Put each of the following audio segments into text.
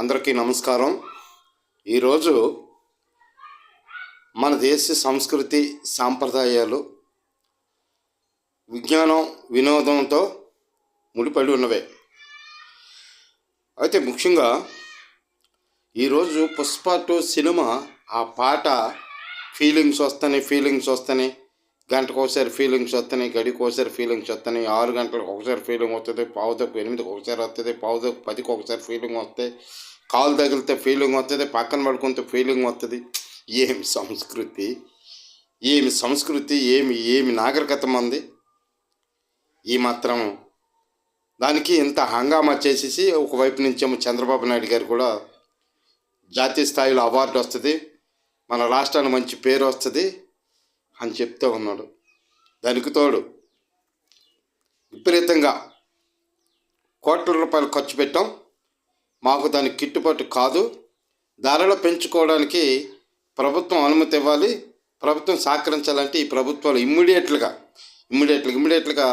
అందరికీ నమస్కారం. ఈరోజు మన దేశ సంస్కృతి సాంప్రదాయాలు విజ్ఞానం వినోదంతో ముడిపడి ఉన్నవే. అయితే ముఖ్యంగా ఈరోజు పుష్ప 2 సినిమా ఆ పాట ఫీలింగ్స్ వస్తాయి, గంటకు ఒకసారి ఫీలింగ్స్ వస్తాయి, గడికి ఒకసారి ఫీలింగ్స్ వస్తాయి, 6 గంటలకు ఒకసారి ఫీలింగ్ వస్తుంది, పావుదకు 8కి ఒకసారి వస్తుంది, పావుదకు 10కి ఒకసారి ఫీలింగ్ వస్తాయి, కాలు తగిలితే ఫీలింగ్ వస్తుంది, పక్కన పడుకుంటే ఫీలింగ్ వస్తుంది. ఏమి సంస్కృతి, ఏమి నాగరికత మంది. ఈ మాత్రం దానికి ఇంత హంగామా చేసేసి ఒకవైపు నుంచేమో చంద్రబాబు నాయుడు గారు కూడా జాతీయ స్థాయిలో అవార్డు వస్తుంది, మన రాష్ట్రానికి మంచి పేరు వస్తుంది అని చెప్తూ ఉన్నాడు. దానికి తోడు విపరీతంగా కోట్ల రూపాయలు ఖర్చు పెట్టాం, మాకు దానికి గిట్టుబాటు కాదు, ధరలు పెంచుకోవడానికి ప్రభుత్వం అనుమతి ఇవ్వాలి, ప్రభుత్వం సహకరించాలంటే ఈ ప్రభుత్వాలు ఇమ్మీడియట్గా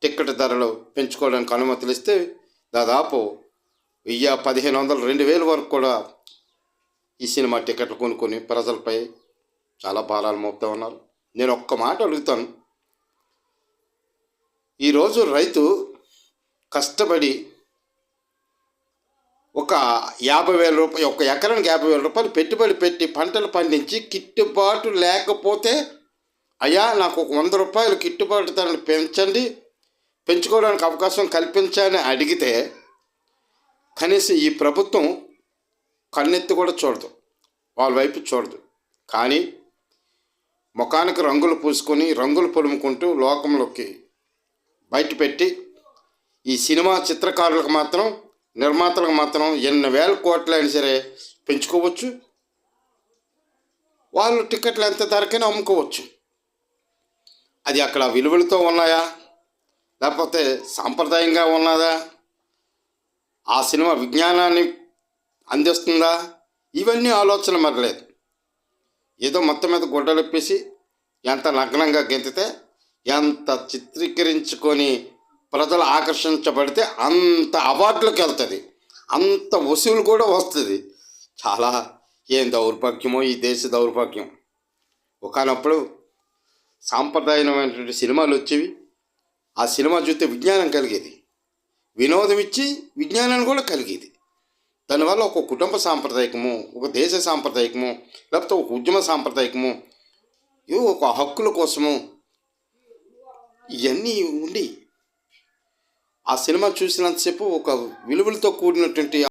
టిక్కెట్ ధరలు పెంచుకోవడానికి అనుమతులు ఇస్తే దాదాపు 1500, 2000 వరకు కూడా ఈ సినిమా టికెట్లు కొనుక్కొని ప్రజలపై చాలా భారాలు మోపుతూ ఉన్నారు. నేను ఒక్క మాట అడుగుతాను. ఈరోజు రైతు కష్టపడి ఒక 50,000 రూపాయలు, ఒక ఎకరానికి 50,000 రూపాయలు పెట్టుబడి పెట్టి పంటలు పండించి గిట్టుబాటు లేకపోతే, అయ్యా నాకు ఒక 100 రూపాయలు గిట్టుబాటు ధరను పెంచుకోవడానికి అవకాశం కల్పించాలని అడిగితే కనీసం ఈ ప్రభుత్వం కన్నెత్తి కూడా చూడదు, వాళ్ళ వైపు చూడదు. కానీ ముఖానికి రంగులు పూసుకొని రంగులు పొలుముకుంటూ లోకంలోకి బయటపెట్టి ఈ సినిమా చిత్రకారులకు మాత్రం, నిర్మాతలకు మాత్రం ఎన్ని వేల కోట్లు అయినా సరే పెంచుకోవచ్చు, వాళ్ళు టికెట్లు ఎంత ధరకైనా అమ్ముకోవచ్చు. అది అక్కడ విలువలతో ఉన్నాయా, లేకపోతే సాంప్రదాయంగా ఉన్నదా, ఆ సినిమా విజ్ఞానాన్ని అందిస్తుందా, ఇవన్నీ ఆలోచన మరలేదు. ఏదో మొత్తం మీద గుడ్డలెప్పేసి ఎంత నగ్నంగా గెంతితే, ఎంత చిత్రీకరించుకొని ప్రజలు ఆకర్షించబడితే అంత అవార్డులకు వెళ్తుంది, అంత వసూలు కూడా వస్తుంది. చాలా ఏం దౌర్భాగ్యమో ఈ దేశ దౌర్భాగ్యం. ఒకనప్పుడు సాంప్రదాయమైనటువంటి సినిమాలు వచ్చేవి, ఆ సినిమా చూస్తే విజ్ఞానం కలిగేది, వినోదం ఇచ్చి విజ్ఞానాన్ని కూడా కలిగేది. దానివల్ల ఒక కుటుంబ సాంప్రదాయకము, ఒక దేశ సాంప్రదాయకము, లేకపోతే ఒక ఉద్యమ సాంప్రదాయకము, ఒక హక్కుల కోసము ఇవన్నీ ఉండి ఆ సినిమా చూసినంతసేపు ఒక విలువలతో కూడినటువంటి